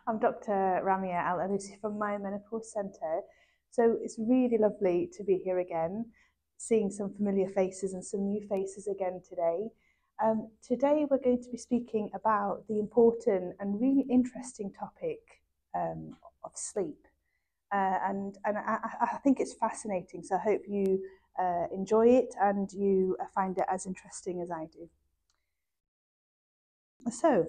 I'm Dr. Ramiya Al-Alousi from my Menopause Centre. So it's really lovely to be here again, seeing some familiar faces and some new faces again today. Today we're going to be speaking about the important and really interesting topic of sleep. And I think it's fascinating, so I hope you enjoy it and you find it as interesting as I do. So,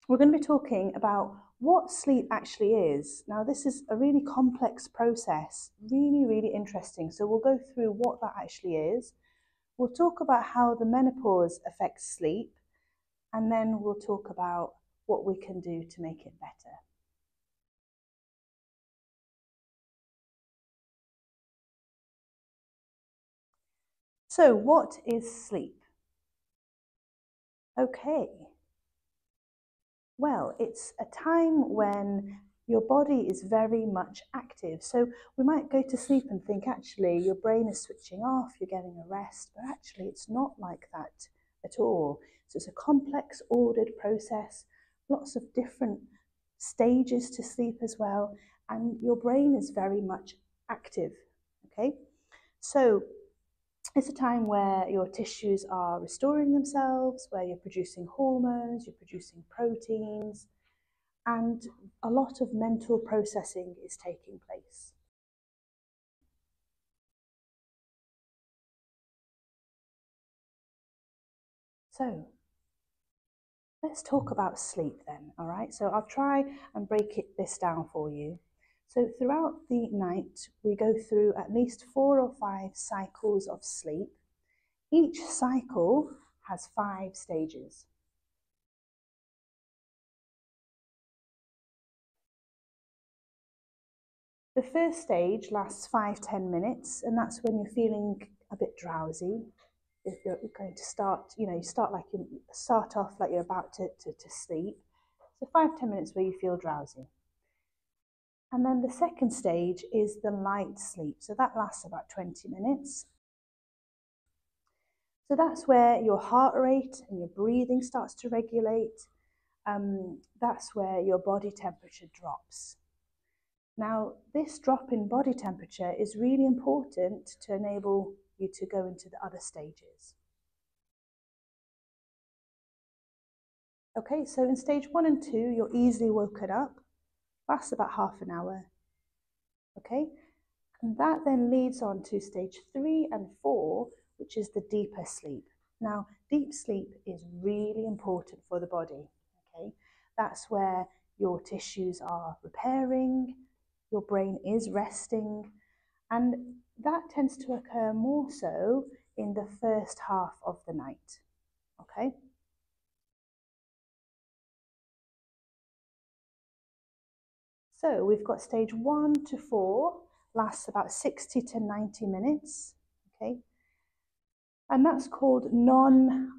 we're going to be talking about what sleep actually is. Now, this is a really complex process, really interesting. So we'll go through what that actually is. We'll talk about how the menopause affects sleep, and then we'll talk about what we can do to make it better. So what is sleep? Okay. Well, it's a time when your body is very much active. So we might go to sleep and think actually your brain is switching off, you're getting a rest, but actually it's not like that at all. So it's a complex, ordered process, lots of different stages to sleep as well, and your brain is very much active, okay? So it's a time where your tissues are restoring themselves, where you're producing hormones, you're producing proteins, and a lot of mental processing is taking place. So let's talk about sleep then, all right? So I'll try and break this down for you. So throughout the night, we go through at least 4 or 5 cycles of sleep. Each cycle has 5 stages. The first stage lasts 5–10 minutes, and that's when you're feeling a bit drowsy. If you're going to start, you start off like you're about to sleep. So 5–10 minutes where you feel drowsy. And then the second stage is the light sleep. So that lasts about 20 minutes. So that's where your heart rate and your breathing starts to regulate. That's where your body temperature drops. Now, this drop in body temperature is really important to enable you to go into the other stages. Okay, so in stage 1 and 2, you're easily woken up, lasts about half an hour. Okay, and that then leads on to stage 3 and 4, which is the deeper sleep. Now, deep sleep is really important for the body. Okay, that's where your tissues are repairing, your brain is resting, and that tends to occur more so in the first half of the night, okay? So we've got stage 1 to 4, lasts about 60 to 90 minutes, okay? And that's called non-REM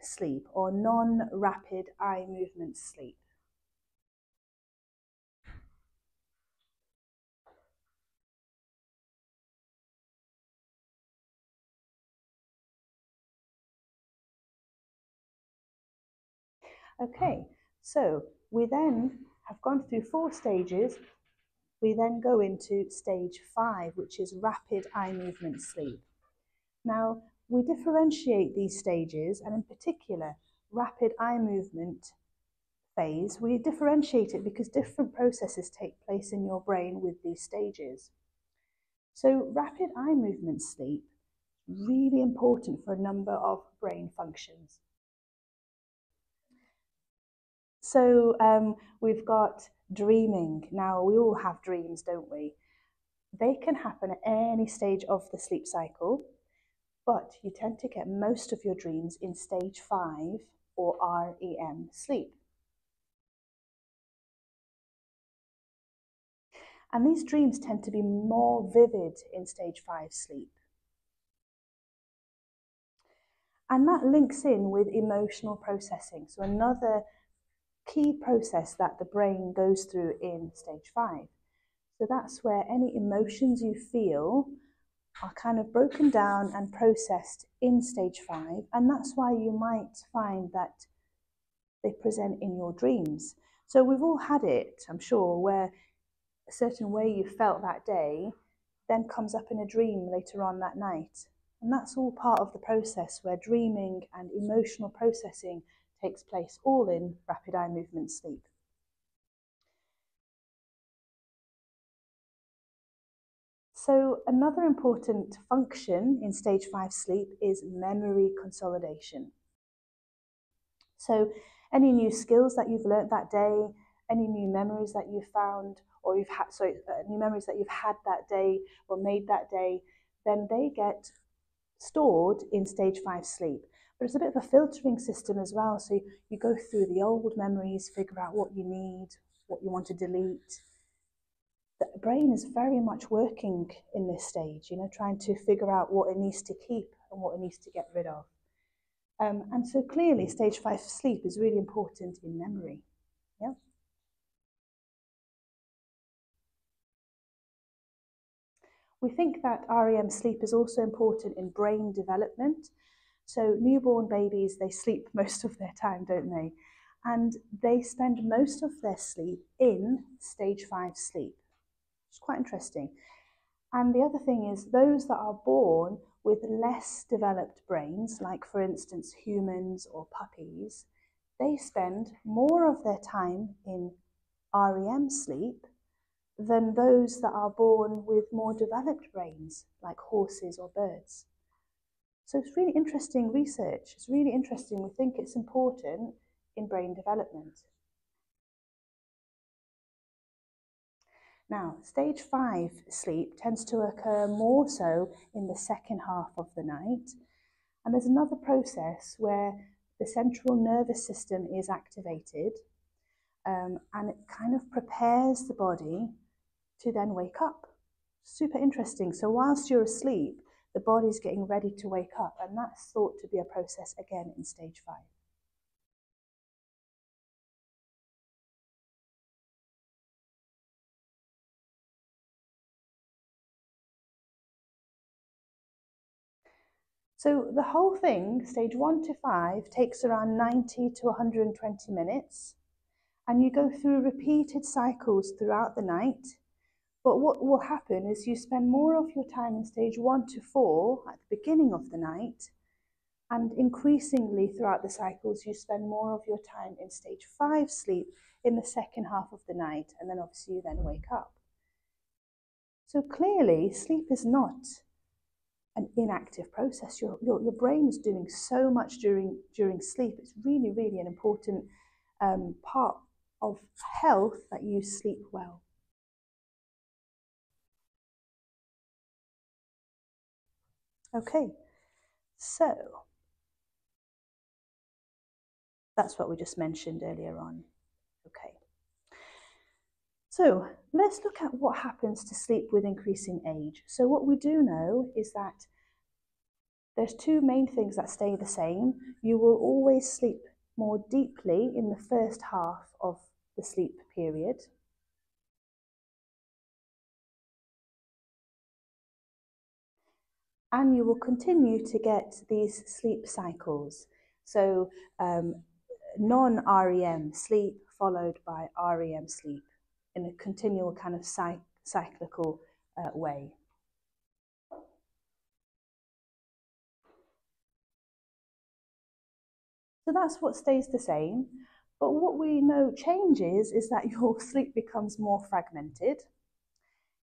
sleep, or non-rapid eye movement sleep. Okay, so we then have gone through 4 stages. We then go into stage 5, which is rapid eye movement sleep. Now, we differentiate these stages, and in particular, rapid eye movement phase, we differentiate it because different processes take place in your brain with these stages. So rapid eye movement sleep is really important for a number of brain functions. So we've got dreaming. Now, we all have dreams, don't we? They can happen at any stage of the sleep cycle, but you tend to get most of your dreams in stage 5 or REM sleep. And these dreams tend to be more vivid in stage 5 sleep. And that links in with emotional processing. So another key process that the brain goes through in stage 5. So that's where any emotions you feel are kind of broken down and processed in stage 5, and that's why you might find that they present in your dreams. So we've all had it, I'm sure, where a certain way you felt that day then comes up in a dream later on that night. And that's all part of the process where dreaming and emotional processing takes place, all in rapid eye movement sleep. So another important function in stage 5 sleep is memory consolidation. So any new skills that you've learnt that day, any new memories that you've found, or you've had, new memories that you've had that day or made that day, then they get stored in stage 5 sleep. But it's a bit of a filtering system as well. So you go through the old memories, figure out what you need, what you want to delete. The brain is very much working in this stage, trying to figure out what it needs to keep and what it needs to get rid of. And so clearly stage 5 sleep is really important in memory. Yeah. We think that REM sleep is also important in brain development. So newborn babies, they sleep most of their time, don't they? And they spend most of their sleep in stage 5 sleep. It's quite interesting. And the other thing is those that are born with less developed brains, like for instance humans or puppies, they spend more of their time in REM sleep than those that are born with more developed brains, like horses or birds. So it's really interesting research. It's really interesting. We think it's important in brain development. Now, stage 5 sleep tends to occur more so in the second half of the night. And there's another process where the central nervous system is activated, and it kind of prepares the body to then wake up. Super interesting. So whilst you're asleep, the body's getting ready to wake up, and that's thought to be a process again in stage 5. So the whole thing, stage 1 to 5, takes around 90 to 120 minutes, and you go through repeated cycles throughout the night. But what will happen is you spend more of your time in stage 1 to 4 at the beginning of the night, and increasingly throughout the cycles, you spend more of your time in stage 5 sleep in the second half of the night, and then obviously you then wake up. So clearly, sleep is not an inactive process. Your brain is doing so much during sleep. It's really, really an important part of health that you sleep well. Okay, so that's what we just mentioned earlier on. Okay. So let's look at what happens to sleep with increasing age. So what we do know is that there's two main things that stay the same. You will always sleep more deeply in the first half of the sleep period. And you will continue to get these sleep cycles. So non-REM sleep followed by REM sleep in a continual kind of cyclical way. So that's what stays the same. But what we know changes is that your sleep becomes more fragmented.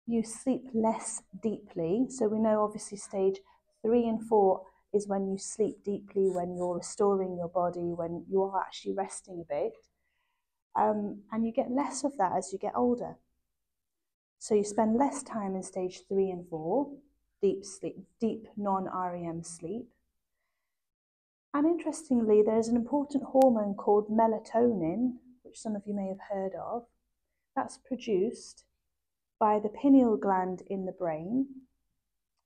You sleep less deeply. So we know obviously stage 3 and 4 is when you sleep deeply, when you're restoring your body, when you are actually resting a bit. And you get less of that as you get older. So you spend less time in stage 3 and 4, deep sleep, deep non-REM sleep. And interestingly, there's an important hormone called melatonin, which some of you may have heard of, that's produced by the pineal gland in the brain.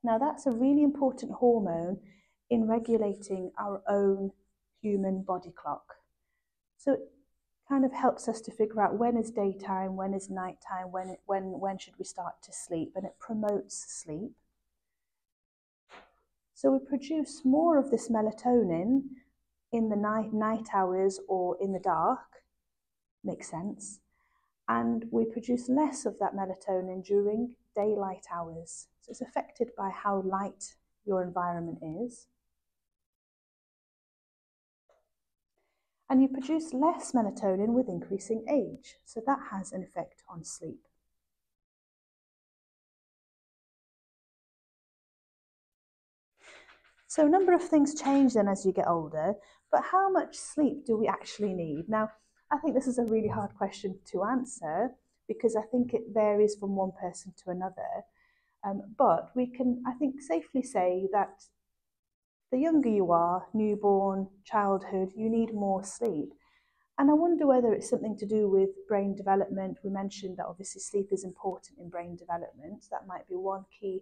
Now, that's a really important hormone in regulating our own human body clock. So it kind of helps us to figure out when is daytime, when is nighttime, when should we start to sleep, and it promotes sleep. So we produce more of this melatonin in the night hours or in the dark, Makes sense. And we produce less of that melatonin during daylight hours. So it's affected by how light your environment is. And you produce less melatonin with increasing age. So that has an effect on sleep. So a number of things change then as you get older, but how much sleep do we actually need? Now, I think this is a really hard question to answer because I think it varies from one person to another. But we can, I think, safely say that the younger you are, newborn, childhood, you need more sleep. And I wonder whether it's something to do with brain development. We mentioned that obviously sleep is important in brain development. That might be one key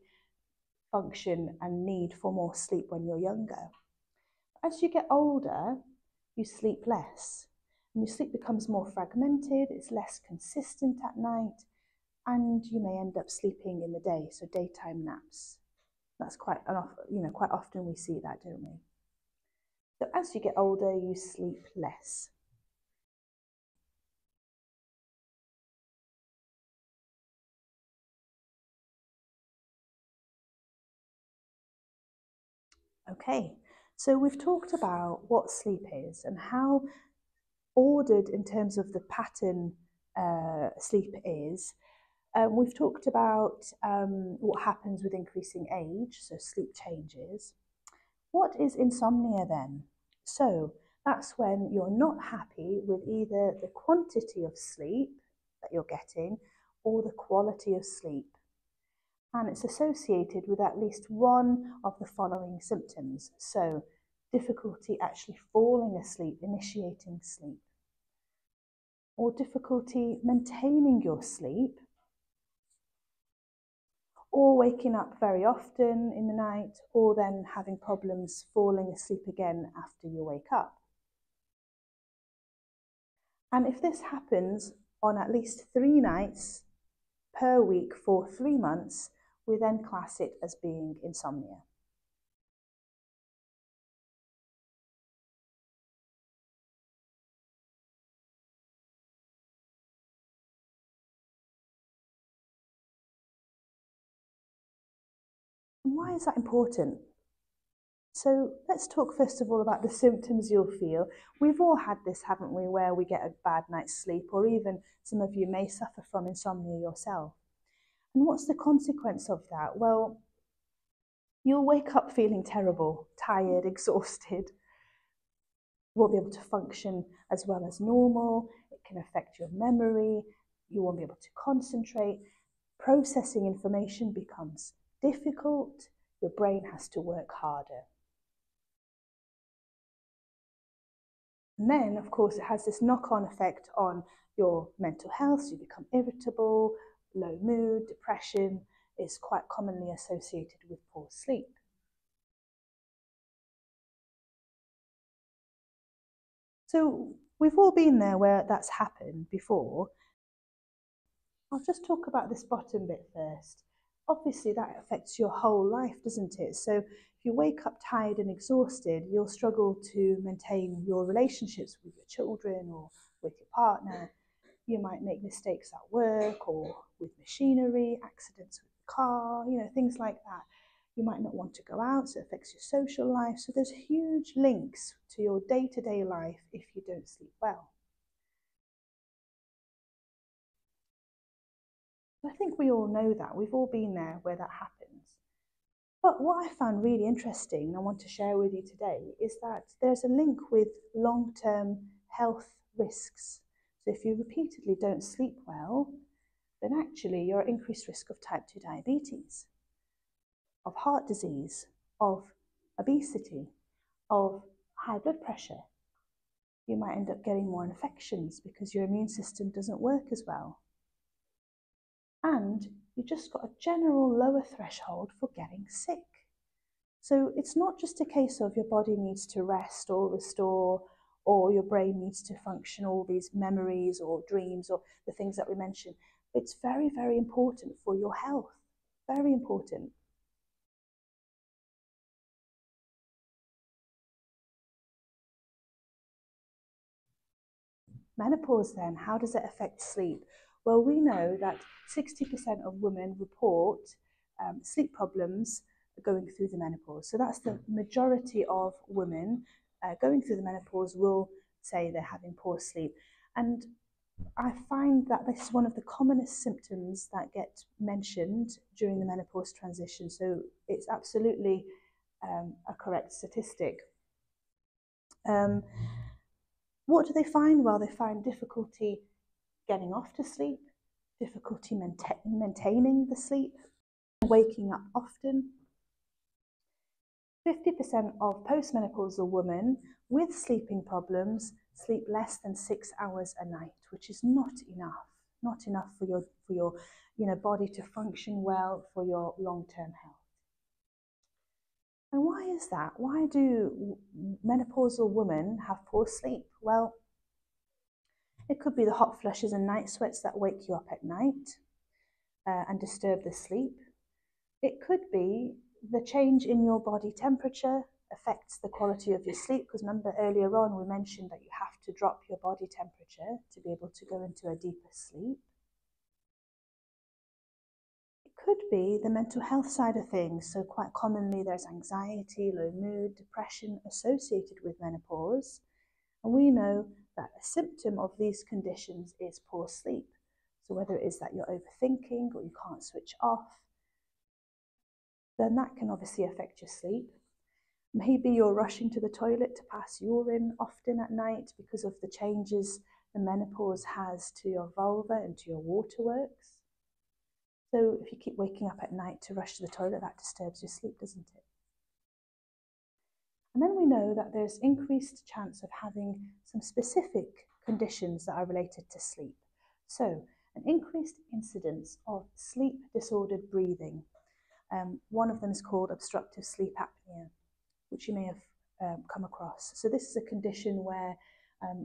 function and need for more sleep when you're younger. As you get older, you sleep less. And your sleep becomes more fragmented, it's less consistent at night, and you may end up sleeping in the day, so daytime naps. That's quite often we see that, don't we? So as you get older, you sleep less. Okay, so we've talked about what sleep is and how ordered in terms of the pattern sleep is. We've talked about what happens with increasing age, so sleep changes. What is insomnia then? So that's when you're not happy with either the quantity of sleep that you're getting or the quality of sleep. And it's associated with at least one of the following symptoms. So difficulty actually falling asleep, initiating sleep, or difficulty maintaining your sleep, or waking up very often in the night, or then having problems falling asleep again after you wake up. And if this happens on at least 3 nights per week for 3 months, we then class it as being insomnia. And why is that important? So let's talk first of all about the symptoms you'll feel. We've all had this, haven't we, where we get a bad night's sleep, or even some of you may suffer from insomnia yourself. And what's the consequence of that? Well, you'll wake up feeling terrible, tired, exhausted. You won't be able to function as well as normal. It can affect your memory. You won't be able to concentrate. Processing information becomes difficult. Your brain has to work harder. And then, of course, it has this knock-on effect on your mental health. So you become irritable, low mood, depression is quite commonly associated with poor sleep. So we've all been there where that's happened before. I'll just talk about this bottom bit first. Obviously, that affects your whole life, doesn't it? So if you wake up tired and exhausted, you'll struggle to maintain your relationships with your children or with your partner. You might make mistakes at work or with machinery, accidents with the car, things like that. You might not want to go out, so it affects your social life. So there's huge links to your day-to-day life if you don't sleep well. I think we all know that. We've all been there where that happens. But what I found really interesting and I want to share with you today is that there's a link with long-term health risks. So if you repeatedly don't sleep well, then actually you're at increased risk of type 2 diabetes, of heart disease, of obesity, of high blood pressure. You might end up getting more infections because your immune system doesn't work as well. And you just got a general lower threshold for getting sick. So it's not just a case of your body needs to rest or restore, or your brain needs to function, all these memories or dreams or the things that we mentioned. It's very, very important for your health. Very important. menopause then, how does it affect sleep? Well, we know that 60% of women report sleep problems going through the menopause. So that's the majority of women going through the menopause will say they're having poor sleep. And I find that this is one of the commonest symptoms that get mentioned during the menopause transition. So it's absolutely a correct statistic. What do they find? Well, they find difficulty getting off to sleep, difficulty maintaining the sleep, waking up often. 50% of postmenopausal women with sleeping problems sleep less than 6 hours a night, which is not enough for your body to function well, for your long-term health. And why is that? Why do menopausal women have poor sleep? Well, it could be the hot flushes and night sweats that wake you up at night and disturb the sleep. It could be the change in your body temperature affects the quality of your sleep, because remember earlier on we mentioned that you have to drop your body temperature to be able to go into a deeper sleep. It could be the mental health side of things. So quite commonly there's anxiety, low mood, depression associated with menopause. And we know that a symptom of these conditions is poor sleep. So whether it is that you're overthinking or you can't switch off, then that can obviously affect your sleep. Maybe you're rushing to the toilet to pass urine often at night because of the changes the menopause has to your vulva and to your waterworks. So if you keep waking up at night to rush to the toilet, that disturbs your sleep, doesn't it? And then we know that there's increased chance of having some specific conditions that are related to sleep. So an increased incidence of sleep disordered breathing. One of them is called obstructive sleep apnea, which you may have come across. So this is a condition where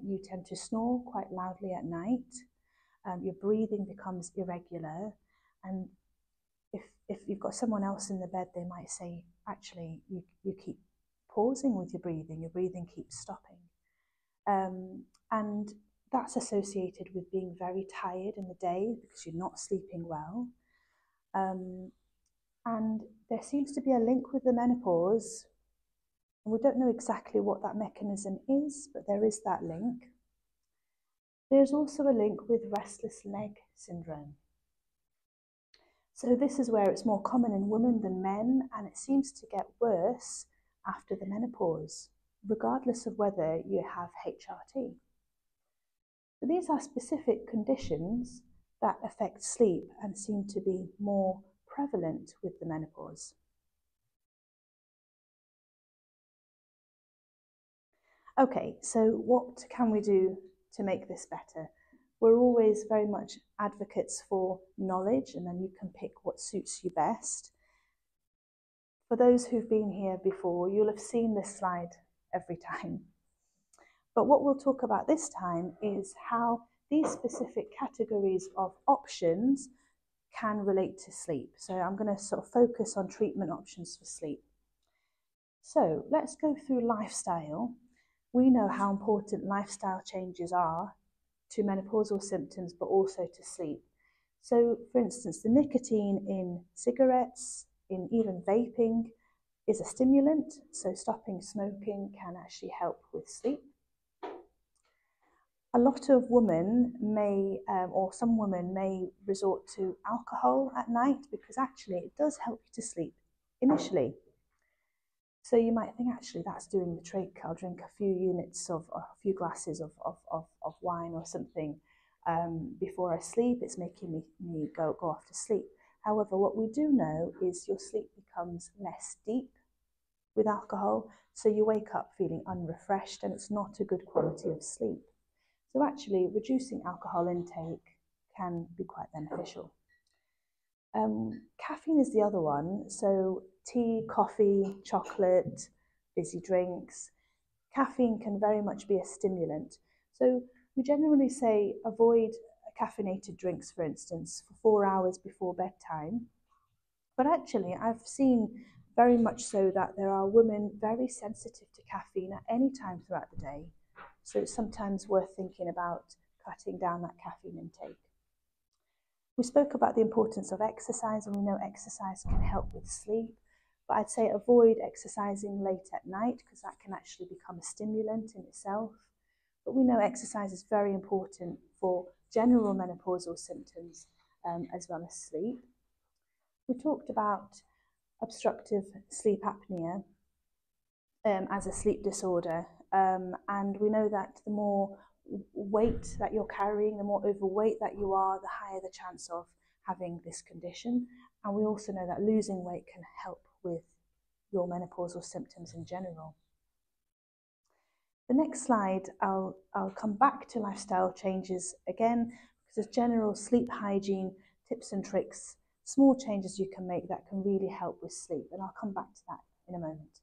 you tend to snore quite loudly at night. Your breathing becomes irregular, and if you've got someone else in the bed, they might say, actually, you keep pausing with your breathing keeps stopping. And that's associated with being very tired in the day because you're not sleeping well. And there seems to be a link with the menopause. We don't know exactly what that mechanism is, but there is that link. There's also a link with restless leg syndrome. So this is where it's more common in women than men, and it seems to get worse after the menopause, regardless of whether you have HRT. So these are specific conditions that affect sleep and seem to be more prevalent with the menopause. Okay, so what can we do to make this better? We're always very much advocates for knowledge, and then you can pick what suits you best. For those who've been here before, you'll have seen this slide every time. But what we'll talk about this time is how these specific categories of options can relate to sleep. So I'm going to sort of focus on treatment options for sleep. So let's go through lifestyle. We know how important lifestyle changes are to menopausal symptoms, but also to sleep. So for instance, the nicotine in cigarettes, in even vaping, is a stimulant. So stopping smoking can actually help with sleep. A lot of women may, or some women may resort to alcohol at night because actually it does help you to sleep initially. So you might think, actually, that's doing the trick. I'll drink a few units of, a few glasses of wine or something before I sleep. It's making me go off to sleep. However, what we do know is your sleep becomes less deep with alcohol. So you wake up feeling unrefreshed, and it's not a good quality of sleep. So actually, reducing alcohol intake can be quite beneficial. Caffeine is the other one. So tea, coffee, chocolate, fizzy drinks. Caffeine can very much be a stimulant. So we generally say avoid caffeinated drinks, for instance, for 4 hours before bedtime. But actually, I've seen very much so that there are women very sensitive to caffeine at any time throughout the day. So it's sometimes worth thinking about cutting down that caffeine intake. We spoke about the importance of exercise, and we know exercise can help with sleep, but I'd say avoid exercising late at night because that can actually become a stimulant in itself. But we know exercise is very important for general menopausal symptoms as well as sleep. We talked about obstructive sleep apnea as a sleep disorder, and we know that the more weight that you're carrying, the more overweight that you are, the higher the chance of having this condition. And we also know that losing weight can help with your menopausal symptoms in general. The next slide, I'll come back to lifestyle changes again, because there's general sleep hygiene tips and tricks, small changes you can make that can really help with sleep, and I'll come back to that in a moment.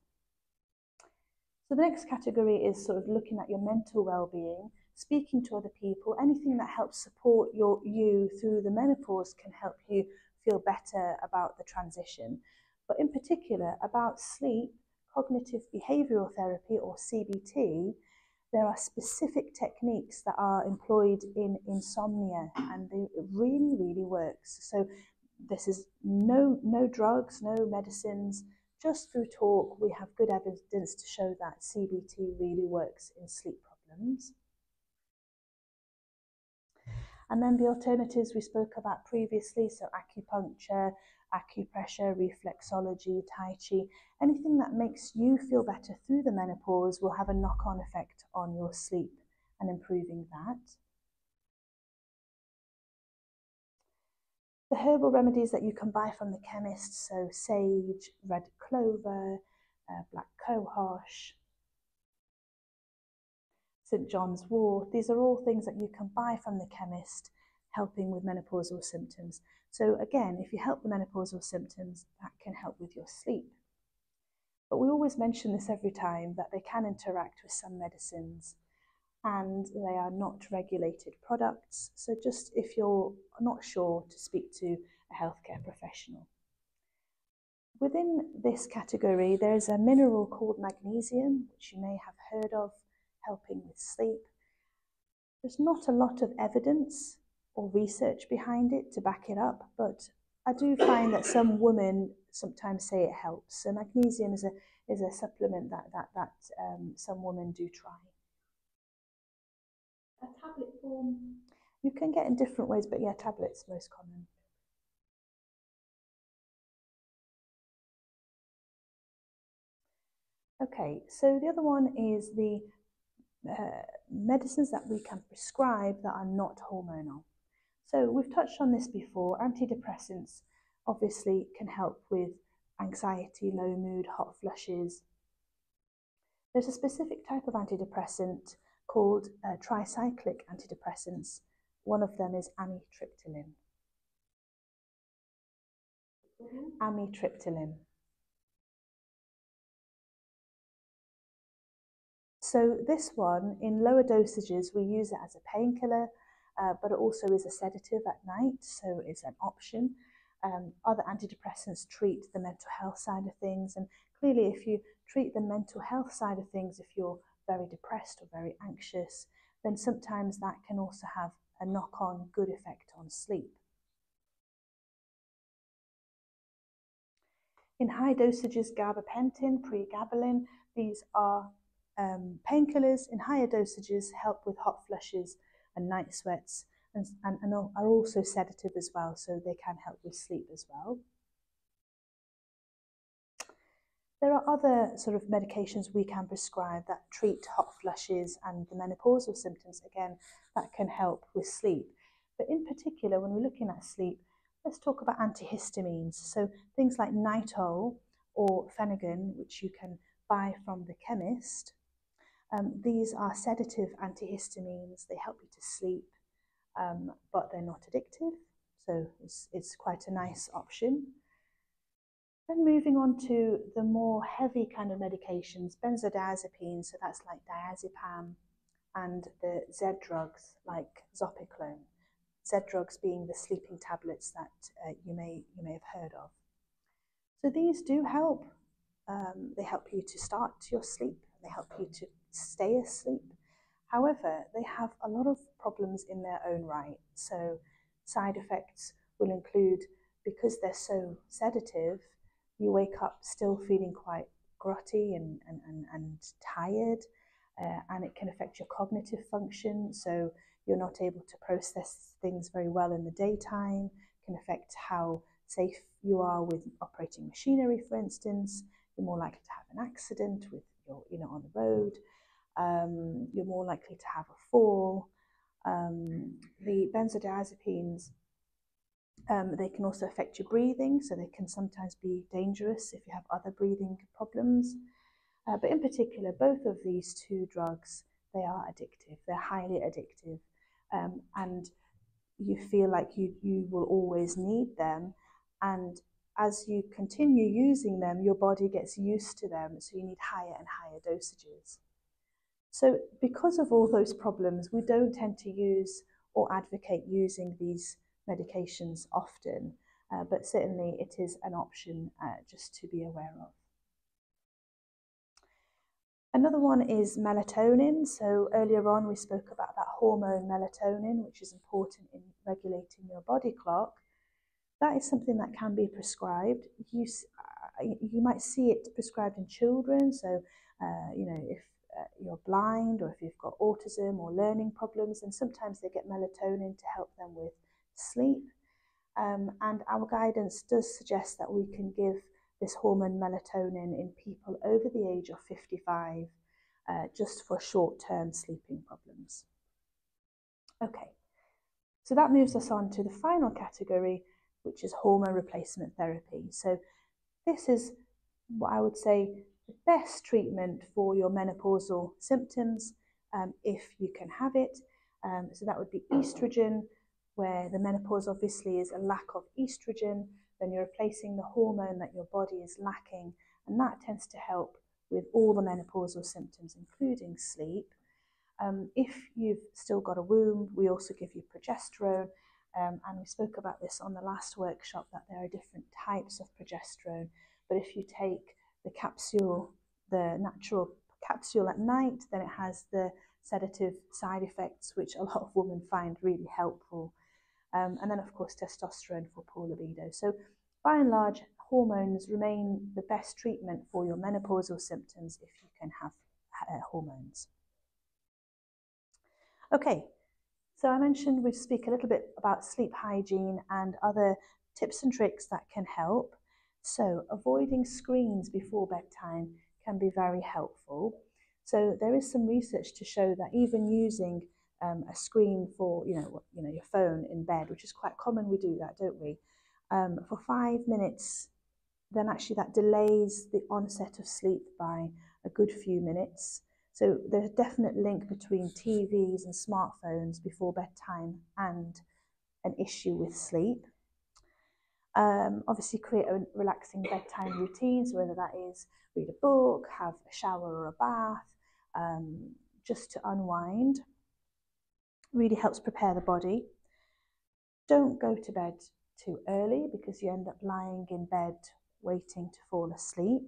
So the next category is sort of looking at your mental well-being, speaking to other people. Anything that helps support you through the menopause can help you feel better about the transition. But in particular, about sleep, cognitive behavioural therapy, or CBT, there are specific techniques that are employed in insomnia, and it really, really works. So this is no drugs, no medicines. Just through talk, we have good evidence to show that CBT really works in sleep problems. And then the alternatives we spoke about previously, so acupuncture, acupressure, reflexology, tai chi, anything that makes you feel better through the menopause will have a knock-on effect on your sleep and improving that. The herbal remedies that you can buy from the chemist, so sage, red clover, black cohosh, St. John's wort, these are all things that you can buy from the chemist, helping with menopausal symptoms. So again, if you help the menopausal symptoms, that can help with your sleep. But we always mention this every time, that they can interact with some medicines, and they are not regulated products. So just if you're not sure, to speak to a healthcare professional. Within this category, there's a mineral called magnesium, which you may have heard of, helping with sleep. There's not a lot of evidence or research behind it to back it up, but I do find that some women sometimes say it helps. So magnesium is a supplement that some women do try. A tablet form you can get in different ways, but yeah, tablets most common. Okay, so the other one is the medicines that we can prescribe that are not hormonal. So we've touched on this before. Antidepressants obviously can help with anxiety, low mood, hot flushes. There's a specific type of antidepressant called tricyclic antidepressants. One of them is amitriptyline. Amitriptyline. So this one, in lower dosages, we use it as a painkiller, but it also is a sedative at night, so it's an option. Other antidepressants treat the mental health side of things, and clearly if you treat the mental health side of things, if you're very depressed or very anxious, then sometimes that can also have a knock-on good effect on sleep. In high dosages, gabapentin, pregabalin, these are painkillers. In higher dosages help with hot flushes and night sweats, and are also sedative as well, so they can help with sleep as well. There are other sort of medications we can prescribe that treat hot flushes and the menopausal symptoms, again, that can help with sleep. But in particular, when we're looking at sleep, let's talk about antihistamines. So things like Nitol or Phenergan, which you can buy from the chemist. These are sedative antihistamines. They help you to sleep, but they're not addictive, so it's quite a nice option. Then moving on to the more heavy kind of medications, benzodiazepines, so that's like diazepam, and the Z drugs like Zopiclone. Z drugs being the sleeping tablets that you may have heard of. So these do help. They help you to start your sleep. They help you to stay asleep. However, they have a lot of problems in their own right. So side effects will include, because they're so sedative, you wake up still feeling quite grotty and tired, and it can affect your cognitive function. So you're not able to process things very well in the daytime. It can affect how safe you are with operating machinery, for instance. You're more likely to have an accident with your, on the road. You're more likely to have a fall. The benzodiazepines, they can also affect your breathing, so they can sometimes be dangerous if you have other breathing problems. But in particular, both of these two drugs, they are addictive. They're highly addictive, and you feel like you will always need them. And as you continue using them, your body gets used to them, so you need higher and higher dosages. So because of all those problems, we don't tend to use or advocate using these medications often, but certainly it is an option just to be aware of. Another one is melatonin. So earlier on we spoke about that hormone melatonin, which is important in regulating your body clock. That is something that can be prescribed. You might see it prescribed in children. So, if you're blind, or if you've got autism or learning problems, and sometimes they get melatonin to help them with sleep. And our guidance does suggest that we can give this hormone melatonin in people over the age of 55, just for short-term sleeping problems. Okay, so that moves us on to the final category, which is hormone replacement therapy. So this is what I would say the best treatment for your menopausal symptoms, if you can have it. So that would be estrogen, where the menopause obviously is a lack of estrogen. Then you're replacing the hormone that your body is lacking, and that tends to help with all the menopausal symptoms, including sleep. If you've still got a womb, we also give you progesterone, and we spoke about this on the last workshop, that there are different types of progesterone. But if you take the capsule, the natural capsule at night, then it has the sedative side effects, which a lot of women find really helpful. And then, of course, testosterone for poor libido. So by and large, hormones remain the best treatment for your menopausal symptoms if you can have hormones. Okay, so I mentioned we'd speak a little bit about sleep hygiene and other tips and tricks that can help. So avoiding screens before bedtime can be very helpful. So there is some research to show that even using a screen for your phone in bed, which is quite common, we do that, don't we? For 5 minutes, then actually that delays the onset of sleep by a good few minutes. So there's a definite link between TVs and smartphones before bedtime and an issue with sleep. Obviously create a relaxing bedtime routine, so whether that is read a book, have a shower or a bath, just to unwind. Really helps prepare the body. Don't go to bed too early, because you end up lying in bed waiting to fall asleep.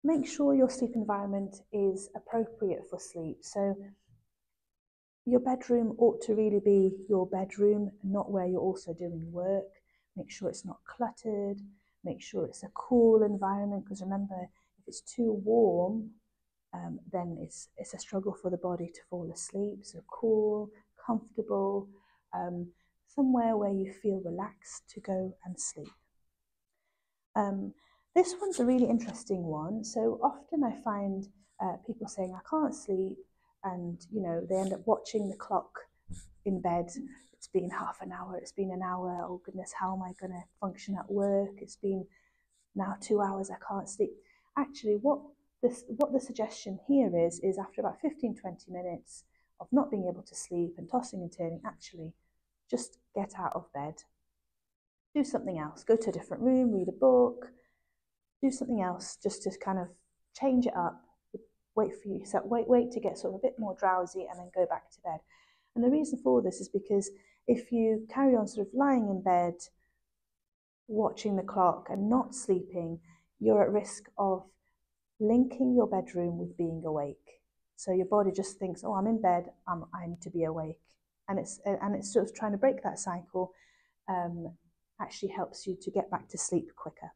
Make sure your sleep environment is appropriate for sleep. So your bedroom ought to really be your bedroom, not where you're also doing work. Make sure it's not cluttered. Make sure it's a cool environment, because remember, if it's too warm, then it's a struggle for the body to fall asleep. So cool, comfortable, somewhere where you feel relaxed to go and sleep. This one's a really interesting one. So often I find people saying, I can't sleep, and they end up watching the clock in bed. It's been half an hour, it's been an hour, oh goodness, how am I going to function at work? It's been now 2 hours, I can't sleep. Actually, what the suggestion here is after about 15-20 minutes of not being able to sleep and tossing and turning, actually just get out of bed, do something else, go to a different room, read a book, do something else, just to kind of change it up, wait to get sort of a bit more drowsy, and then go back to bed. And the reason for this is because if you carry on sort of lying in bed, watching the clock and not sleeping, you're at risk of linking your bedroom with being awake. So your body just thinks, oh, I'm in bed, I need to be awake. And it's sort of trying to break that cycle, actually helps you to get back to sleep quicker.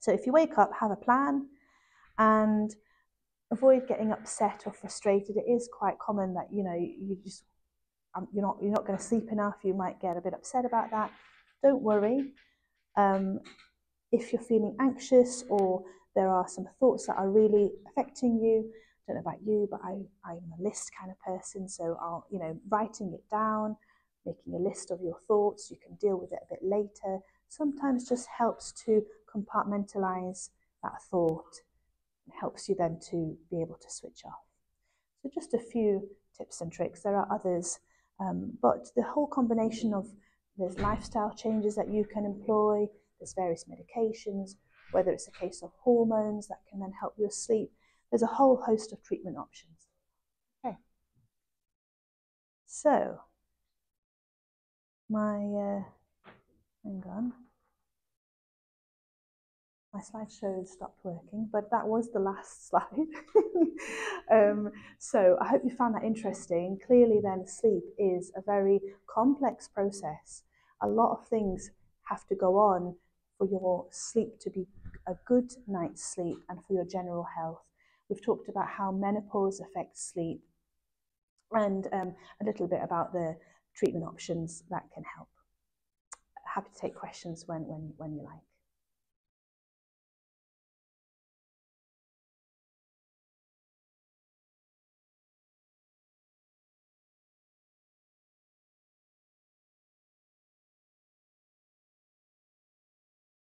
So if you wake up, have a plan and avoid getting upset or frustrated. It is quite common that, you know, you're not going to sleep enough. You might get a bit upset about that. Don't worry. If you're feeling anxious or there are some thoughts that are really affecting you, I don't know about you, but I'm a list kind of person. So I'll, you know, writing it down, making a list of your thoughts. You can deal with it a bit later. Sometimes just helps to compartmentalize that thought. It helps you then to be able to switch off. So just a few tips and tricks. There are others, but the whole combination of there's lifestyle changes that you can employ, there's various medications, whether it's a case of hormones that can then help your sleep. There's a whole host of treatment options. Okay. So, hang on. My slideshow stopped working, but that was the last slide. So I hope you found that interesting. Clearly then sleep is a very complex process. A lot of things have to go on for your sleep to be a good night's sleep and for your general health. We've talked about how menopause affects sleep and a little bit about the treatment options that can help. Happy to take questions when you like.